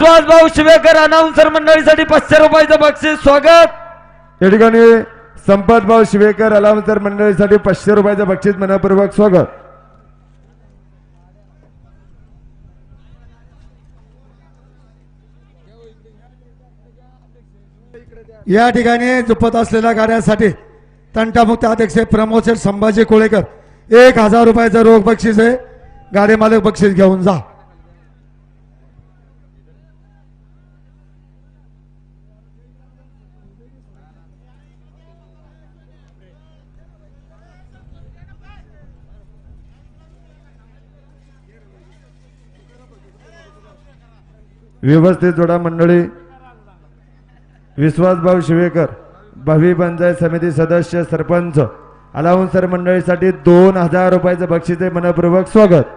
विश्वास भाऊ शिवेकर अनाउन्सर मंडळीसाठी 500 रुपयाचं बक्षीस स्वागत। या ठिकाणी संपत भाऊ शिवेकर अनाउन्सर मंडळीसाठी 500 रुपयाचं बक्षीस मनपूर्वक स्वागत। या ठिकाणी झुपत असलेल्या गाड्यांसाठी तंटामुक्त अध्यक्ष प्रमोद संभाजी कोळेकर 1000 रुपयाचं रोख बक्षीस आहे। गाडी मालक बक्षीस घेऊन जा। व्यवस्थित जोडा मंडळी। विश्वास भाऊ शिवेकर भावी पंचायत समिती सदस्य सरपंच अनाउन्सर मंडळीसाठी 2000 रुपयाचं बक्षीस आहे मनपूर्वक स्वागत।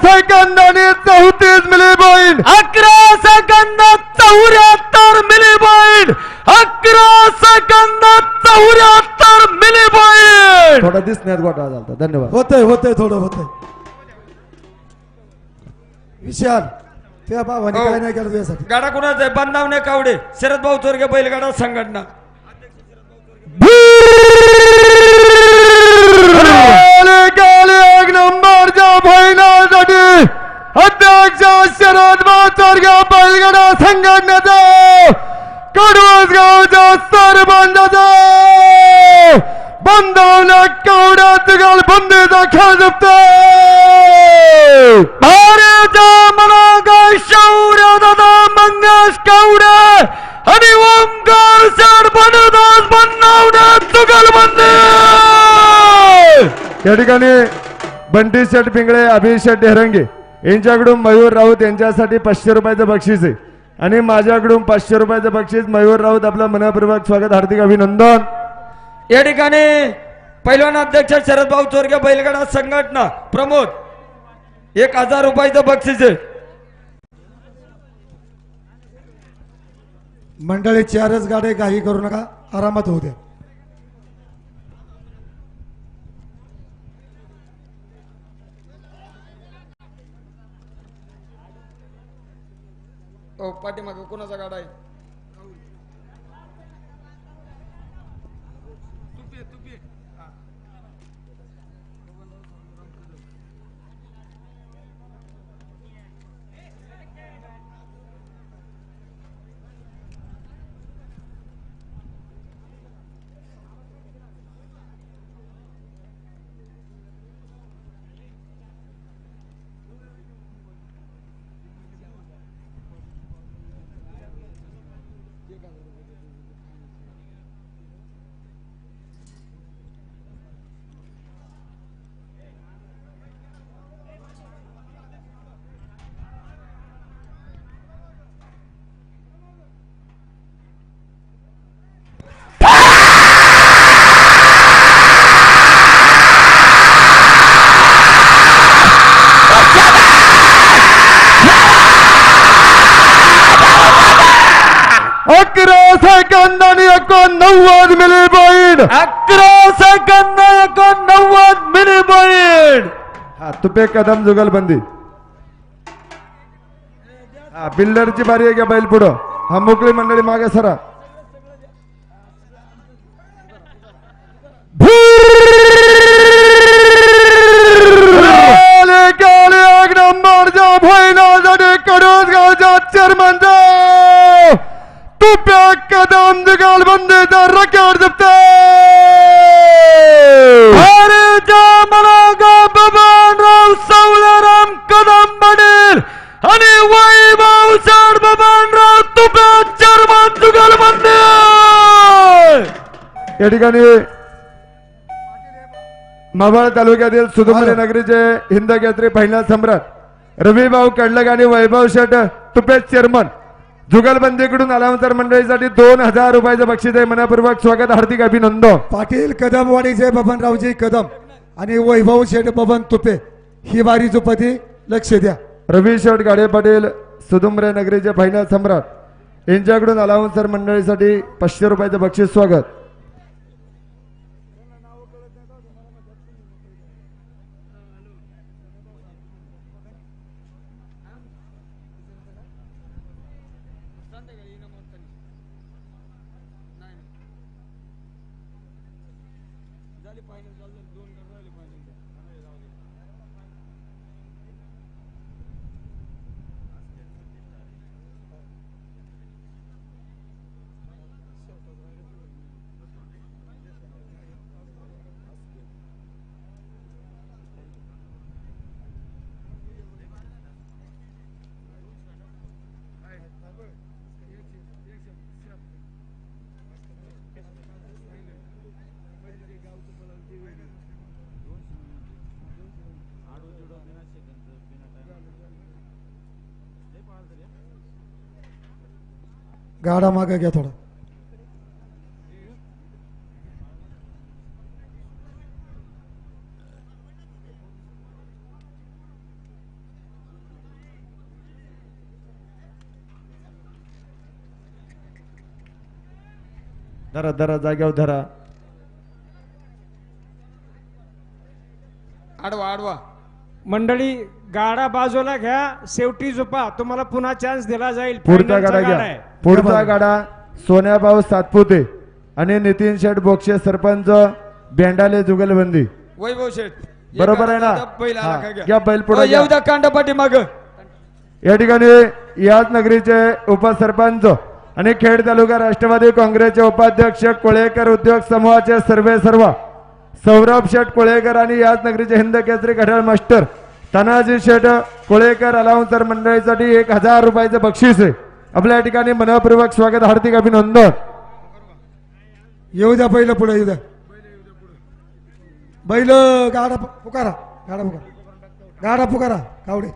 सेकंदाने 34 मिली पॉइंट 11 सेकंदात 74 मिली पॉइंट 11 सेकंदात 74 मिली पॉइंट। थोडा दिसण्यात घोटाळा झाला। धन्यवाद। होतंय थोडं होतंय। विशाल त्या भावाने काय नाही केलं तुझ्यासाठी। गाडा कुणाचा आहे? बंदावणे कावडे शरद भाऊ चोरगे बैलगाडा संघटना। एक नंबरच्या फायनलसाठी अध्यक्ष शरद भाऊ चोरगे बैलगाडा संघटनेचा कडवस गावच्या सरपंचाचा बंदावणे कावड्या तुगल बंदीचा खेळ जपतो। भारताच्या मनागाय शौर्य दादा मंगेश कावडे आणि ओंकार सर बनदास बनवणे तुगलबंदी। या ठिकाणी बंटी शेठ पिंगळे अभिषेक डेहरंगे यांच्याकडून मयूर राऊत यांच्यासाठी 500 रुपयाचं बक्षीस आहे आणि माझ्याकडून 500 रुपयाचं बक्षीस। मयूर राऊत आपलं मनपूर्वक स्वागत, हार्दिक अभिनंदन। या ठिकाणी पहिलवान अध्यक्ष शरद भाऊ चोरगे बैलगाडा संघटना प्रमोद 1000 रुपयाचं बक्षीस आहे। मंडळी 4च गाडे काही करू नका, आरामात होऊ द्या। पाठीमागे कोणाचा गाडा आहे? सेकंदाने 89 milli point 11 second 89 milli point. हा तुपे कदम जुगलबंदी। हा बिल्डरची बारी आहे का बैल पुढं? हा मोकळी मंडळी मागे सरा। भैनासाठी कडोद गावच्या चेअरमन तुप्या कदम जुगलबंदीचा रेकॉर्ड जपते बबनराव सवलाराम कदम पाटील आणि वैभव सर बबनराव तुपे चेअरमन जुगलबंदी. या ठिकाणी मावळ तालुक्यातील सुदुमरे नगरीचे हिंद केसरी फायनल सम्राट रविभाऊ कडलग आणि वैभव शेट तुपे चेअरमन जुगलबंदीकडून अलाउन्सर मंडळीसाठी 2000 रुपयाचं बक्षीस आहे. मनापूर्वक स्वागत, हार्दिक अभिनंदन. पाटील कदमवाडीचे बबनरावजी कदम आणि वैभव शेठ बबन तुपे ही वारी जुपती लक्ष द्या. रवी शेट गाडे पाटील सुदुमरे नगरीचे फायनल सम्राट यांच्याकडून अलाउन्सर मंडळीसाठी 500 रुपयाचं बक्षीस स्वागत. गाडा मागे घ्या थोडा. धरा धरा जाग्यावर धरा. आडवा आडवा मंडळी गाडा बाजूला घ्या. शेवटी झोपा, तुम्हाला पुन्हा चान्स दिला जाईल. पुढचा फायनलचा गाडा घ्या. आहे. पुढचा गाडा सोन्याभाऊ सातपुते आणि नितीन शेठ बोक्षे सरपंच बेंडाले जुगलबंदी. वैभव शेठ बरोबर आहे ना? बैल आला हा, का घ्या. घ्या बैल पुढे घ्या. येऊ द्या कांडापाठी माग. या ठिकाणी याच नगरीचे उपसरपंच आणि खेड तालुका राष्ट्रवादी काँग्रेसचे उपाध्यक्ष कोळेकर उद्योग समूहाचे सर्व सौरभ शेठ कोळेकर आणि याच नगरीचे हिंद केसरी घड्याळ मास्टर तानाजी शेठ कोळेकर अलाउन्सर मंडळीसाठी 1000 रुपयाचं बक्षीस आहे. आपल्या या ठिकाणी मनपूर्वक स्वागत, हार्दिक अभिनंदन. येऊ द्या पहिलं पुढे येऊ द्या. बैल गाडा पुकारा, गाडा पुकारा, गाडा पुकारा कावडे.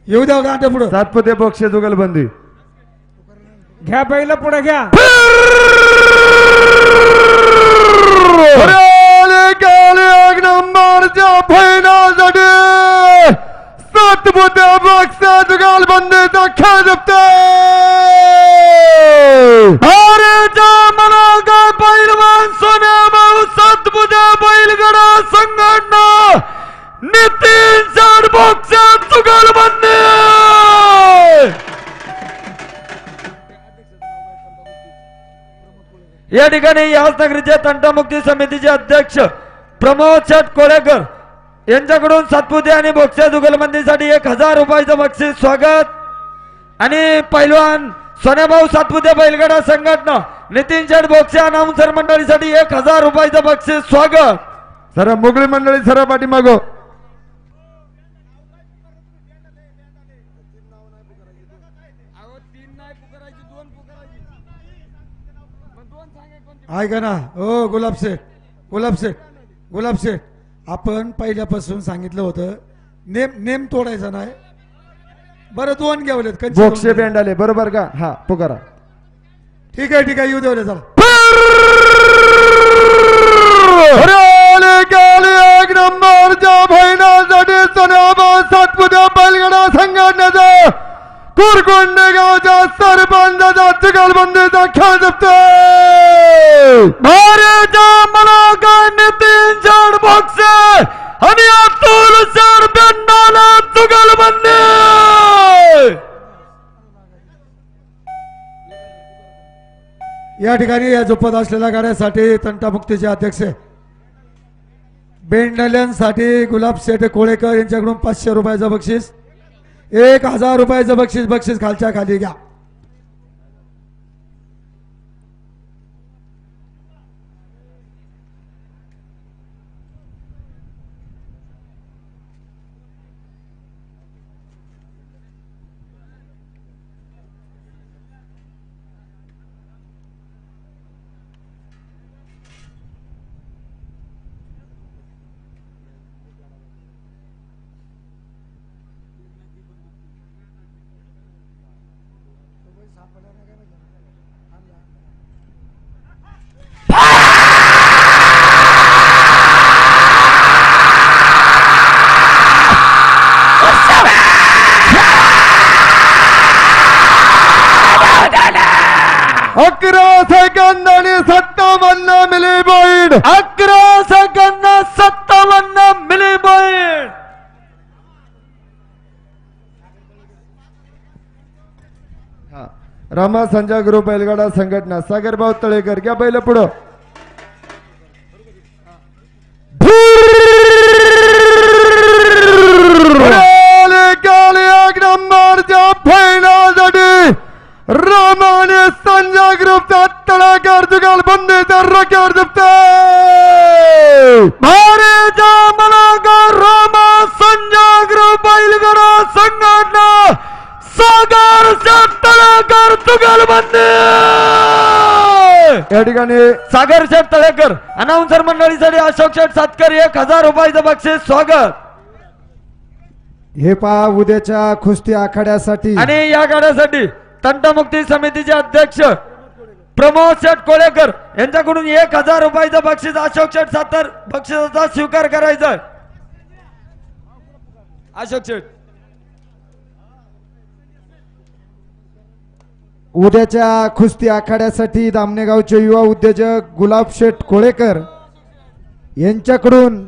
येऊ द्या गाडा पुढे. सातपुते बोक्षे जुगलबंदी. घ्या बैल पुढे घ्या. एक नंबरच्या फायनलसाठी सातपुते बोक्षे जुगलबंदीचा खेळ जपते. पैलवान सोन्याभाऊ सातपुते बैलगडा संघटना नितीन शेठ बोक्षे जुगलबंदी. या ठिकाणी याच नगरीचे तंटामुक्ती समितीचे अध्यक्ष प्रमोद शेठ कोळेकर यांच्याकडून सातपुते आणि बोक्षे जुगलबंदीसाठी 1000 रुपयाचं बक्षीस स्वागत. आणि पैलवान सोन्याभाऊ सातपुते बैलगाडा संघटना नितीन शेठ बोक्षे अनाउन्सर मंडळीसाठी 1000 रुपयाचं बक्षीस स्वागत. सर्व मुगळी मंडळी सर्व पाठीमागो. ऐका ना हो गुलाब शेठ आपण पहिल्यापासून सांगितलं होतं नेम तोडायचा नाही. बरं 2 घेवलेत बोक्षे बेंडाले बरोबर का? हा पुकारा. ठीक आहे येऊ देवले चला. एक नंबरच्या फायनलसाठी सोन्याभाऊ सातपुते बैलगाडा संघटनेचा कुरकुंडे गावच्या सरपंचाचा जुगलबंदीचा खेळ जपतोय. नितीन शेठ बोक्षे आणि अतुल शेठ बेंडाला जुगलबंदी. या ठिकाणी या झोपत असलेल्या गाड्यासाठी तंटामुक्तीचे अध्यक्ष बेंडल्यांसाठी गुलाब शेठ कोळेकर यांच्याकडून 500 रुपयाचं बक्षीस, 1000 रुपयाचं बक्षीस खालच्या खाली घ्या. अकरा सेकंद आणि 57 milli point. 11 second 57 milli point. Rama Sanjay group बैलगाडा संघटना सागरभाऊ तळेकर घ्या बैल पुढं. एक नंबरच्या फायनलसाठी रामाने संजय ग्रुपचा तळेकर जुगाल बंदीचा रेकॉर्ड जपते. भारतीय मलाकार रामा संजय ग्रुप बैलगाडा संघटना सागर तळेकर जुगलबंदी. या ठिकाणी सागर शेठ तळेकर अनाउन्सर मंडळीसाठी अशोक शेठ सातकर 1000 रुपयाचं बक्षीस स्वागत. हे पहा उद्याच्या कुस्ती आखाड्यासाठी आणि या गाड्यासाठी तंटमुक्ती समितीचे अध्यक्ष प्रमोद शेठ कोळेकर यांच्याकडून 1000 रुपयाचं बक्षीस अशोक शेठ सातर बक्षिसाचा स्वीकार करायचा आहे. अशोक शेठ उद्याच्या कुस्ती आखाड्यासाठी दामणेगावचे युवा उद्योजक गुलाब शेठ कोळेकर यांच्याकडून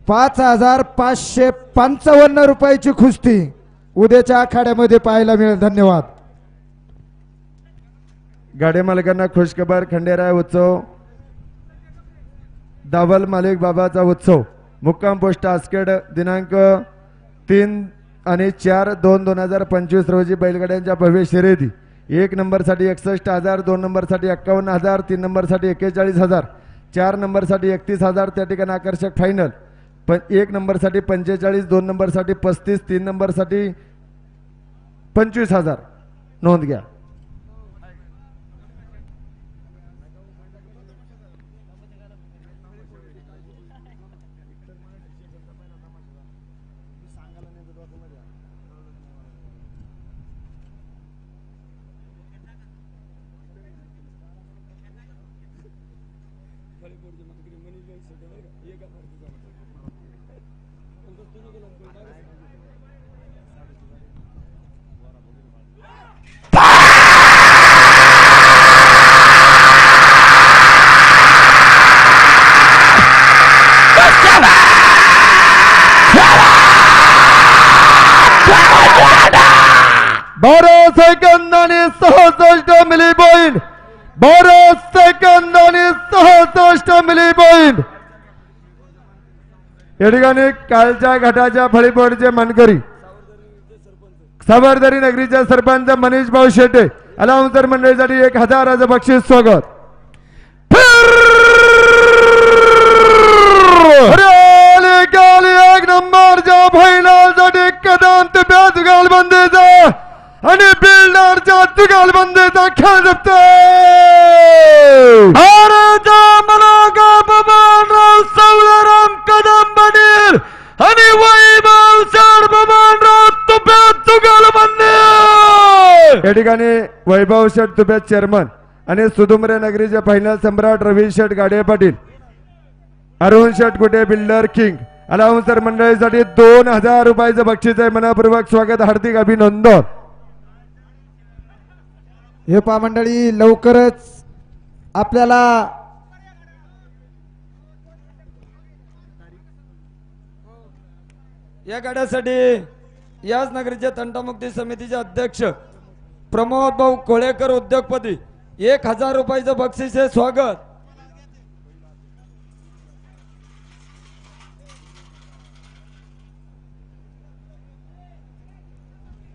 5555 रुपयाची कुस्ती उद्याच्या आखाड्यामध्ये पाहायला मिळेल. धन्यवाद. गाडे मालकांना खुशखबर. खंडेराय उत्सव दावल मालिक बाबाचा उत्सव मुक्काम पोस्ट आस्केड दिनांक 3 आणि 4/2/2025 रोजी बैलगाड्यांच्या भव्य शर्यती 1 नंबरसाठी 61,000, 2 नंबरसाठी 51,000, 3 नंबरसाठी 41,000, 4 नंबरसाठी 31,000 त्या ठिकाणी आकर्षक फायनल. 1 नंबरसाठी 45, 2 नंबरसाठी 35, 3 नंबरसाठी 25,000 नोंद घ्या. बारा सेकंद आणि 66 मिली पॉइंट. 12 सेकंद आणि 66 मिली पॉइंट. या ठिकाणी कालच्या घाटाच्या फळीपोडचे मानकरी सावरदरी नगरीच्या सरपंच मनीष भाऊ शेटे अनाउन्सर मंडळीसाठी 1000चं बक्षीस स्वागत. एक नंबरच्या फायनलसाठी कदम तुब्या जुगालबंदीचा आणि बिल्डरच्या जुगालबंदीचा खेळ जपते. बबनराव सवळराम कदम बनीर आणि वैभव सर बबनराव तुब्या जुगालबंदी. या ठिकाणी वैभव शेठ तुब्या चेअरमन आणि सुदुमरे नगरीचे फायनल सम्राट रवी शेठ गाडे पाटील, अरुण शेठ कुटे बिल्डर किंग अनाउन्सर मंडळीसाठी 2000 रुपयाचं बक्षीस आहे. मनपूर्वक स्वागत, हार्दिक अभिनंदन. हे पहा मंडळी लवकरच आपल्याला या गाड्यासाठी याच नगरीचे तंटामुक्ती समितीचे अध्यक्ष प्रमोद भाऊ कोळेकर उद्योगपती 1000 रुपयाचं बक्षीस आहे स्वागत.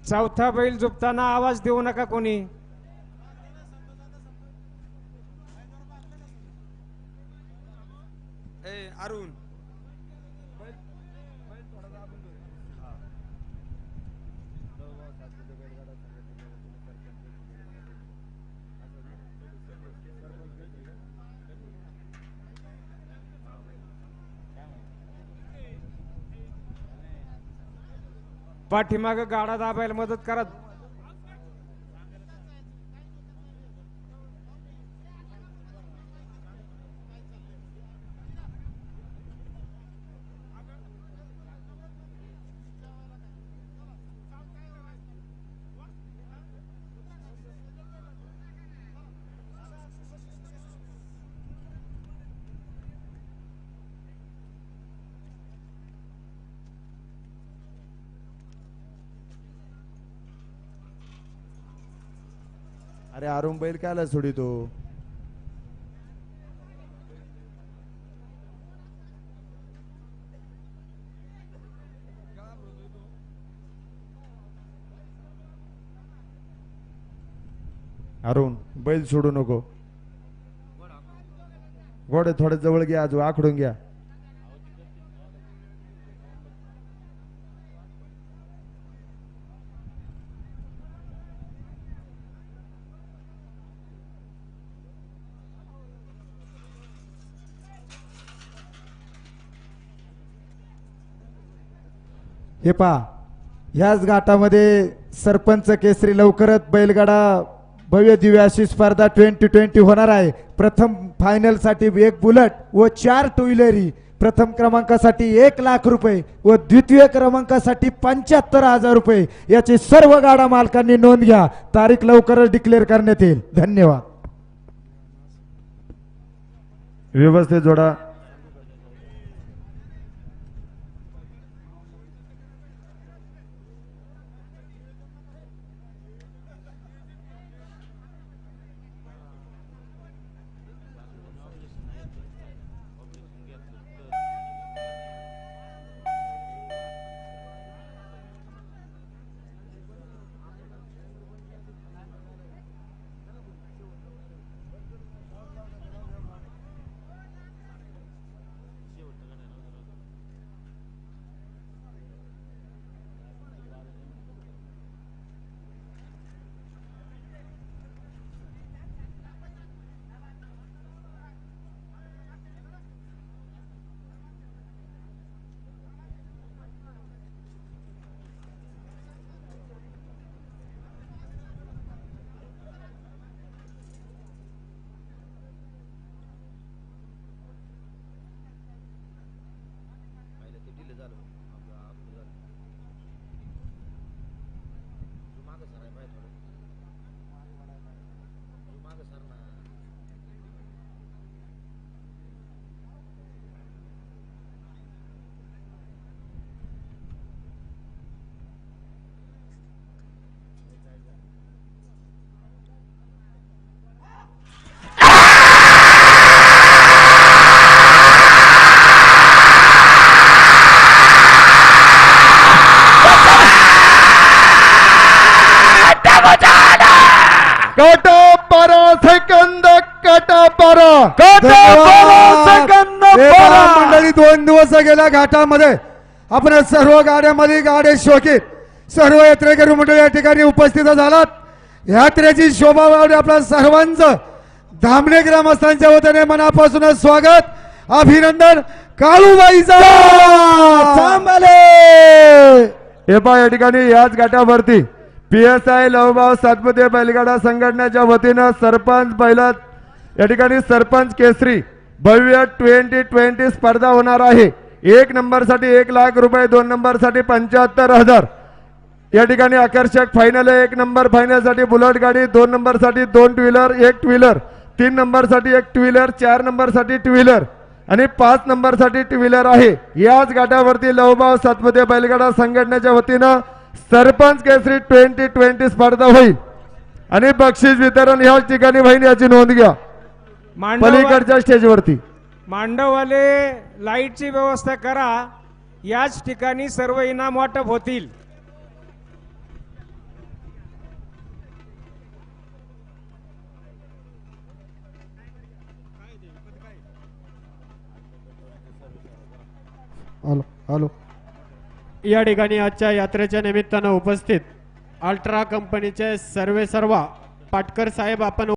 चौथा बैल झोपताना आवाज देऊ नका कोणी. अरुण पाठीमाग गाडा दाबायला मदत करा. अरे अरुण बैल कायला सोडितो. अरुण बैल सोडू नको. घोडे थोडे जवळ घ्या, आजू आखडून घ्या. हे पहा, ह्याच घाटामध्ये सरपंच केसरी लवकरच बैलगाडा भव्य दिव्य अशी स्पर्धा 2020 होणार आहे. प्रथम फायनल साठी 1 बुलेट व 4 टू व्हीलरी, प्रथम क्रमांकासाठी 1 लाख रुपये व द्वितीय क्रमांकासाठी 75,000 रुपये याची सर्व गाडा मालकांनी नोंद घ्या. तारीख लवकरच डिक्लेअर करण्यात येईल. धन्यवाद. व्यवस्थित जोडा. मंडळी 2 दिवस गेल्या घाटामध्ये आपण सर्व गाड्यामध्ये गाडे शोकीत सर्व यात्रेकरी मंडळी या ठिकाणी उपस्थित झालात. यात्रेची शोभा वाढवणे आपल्या सर्वांचं धामणे ग्रामस्थांच्या वतीने मनापासून स्वागत, अभिनंदन. काळूबाईचा हे पहा, या ठिकाणी याच घाटावरती PSI लवभाव सातपुते बैलगाडा संघटनेच्या वतीनं सरपंच बैलात या ठिकाणी सरपंच केसरी भव्य 2020 स्पर्धा होणार आहे. 1 नंबर साठी 1 लाख रुपये, 2 नंबर साठी 75,000. या ठिकाणी आकर्षक फायनल आहे. 1 नंबर फायनल साठी बुलेट गाडी, 2 नंबर साठी 2 two wheeler, 1 two wheeler, 3 number साठी 1 टू व्हीलर, 4 नंबर साठी टू व्हीलर आणि 5 नंबर साठी टू व्हीलर आहे. याच घाटावरती लवभाव सातपुते बैलगाडा संघटनेच्या वतीनं सरपंच केसरी 2020 स्पर्धा होईल आणि बक्षीस वितरण याच ठिकाणी होईल, याची नोंद घ्या. पलीकडच्या स्टेजवरती मांडववाले लाईटची व्यवस्था करा. याच ठिकाणी सर्व इनाम वाटप होतील. हॅलो हॅलो या ठिकाणी आजच्या यात्रेच्या निमित्तानं उपस्थित अल्ट्रा कंपनीचे सर्व पाटकर साहेब आपण